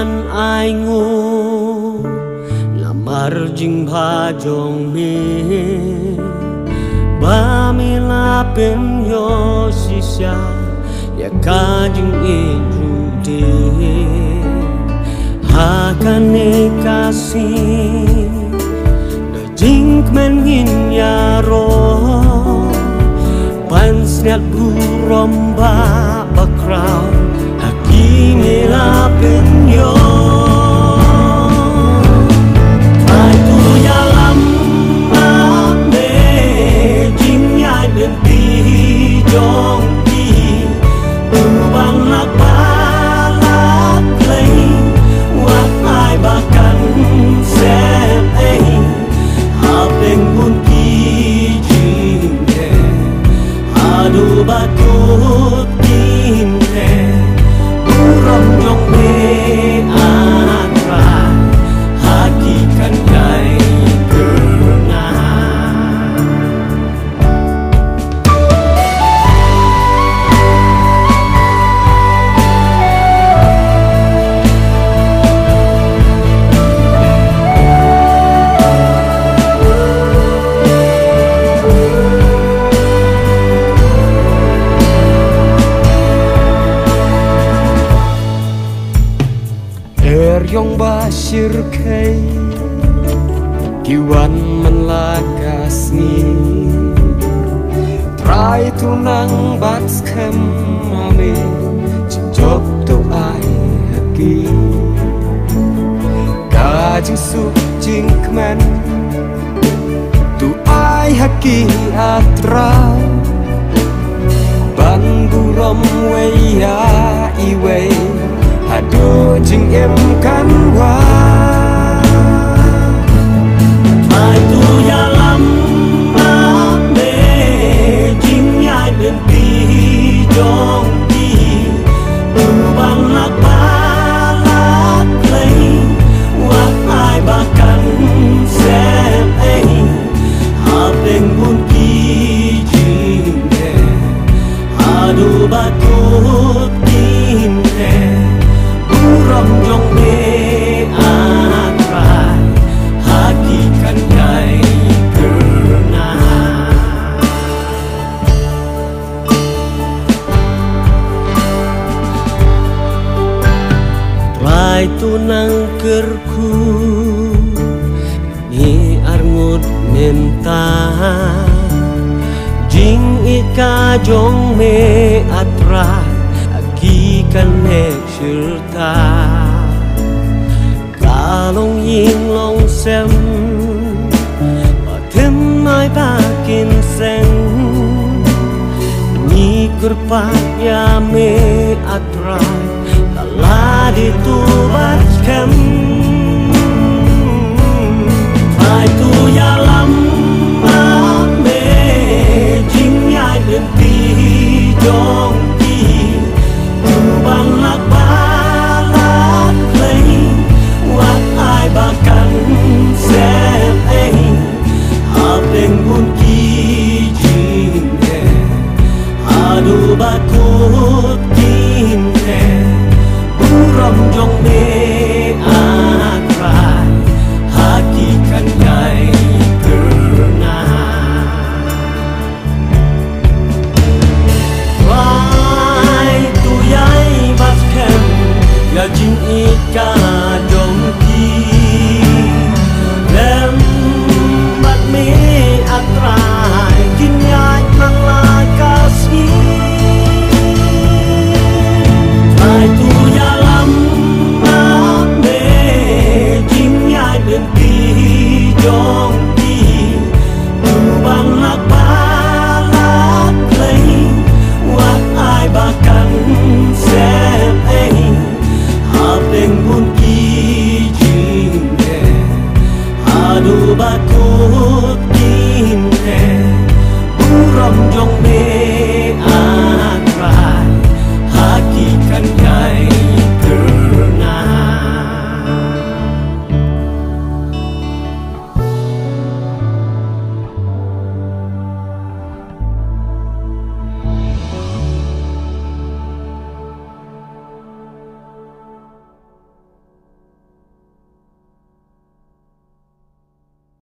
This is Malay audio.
man ai ngu lamar jing bha jong mi ba mi la pen yo si sha ya ka jing e ru de ha kan ne kasi na jing men hin ya ro pan snat bu romba bakrau hakimi la pen yo ai tu ya lam ma me jing ya den pi jong pi tu bang la ba la play wat ai ba kan se ai ha pen bun ki jing de adu ba tu tin de ram jong me atra hakikan dai kerna Yong basir kay kiwan man lakas ni try to nang bats kem ame job to ai haki ka jing su jing kmen tu ai haki atra ban burom we ya iwe aduh jing em kan wa ai tu ya lam ma me jing ya den pi jong pi tu bang la ba la play wa ai ba kan se ai ha pen bun ki jing de aduh ba tu tin de ram jong me atrai hakikan dai kerna trai tu nang kerku ni arngut menta jing ika jong me atrai hakikan nek serta kalong ying long sem thêm mai ba kin sen ni kurpat ya me atrai la di tu bat kem ai tu ya lam ma me jing ya den pi jong pi tu bang lak ba lak play wat ai ba kan se ai ha pen bun ki jing de adu ba ku tin de ram jong me atrai hakikan dai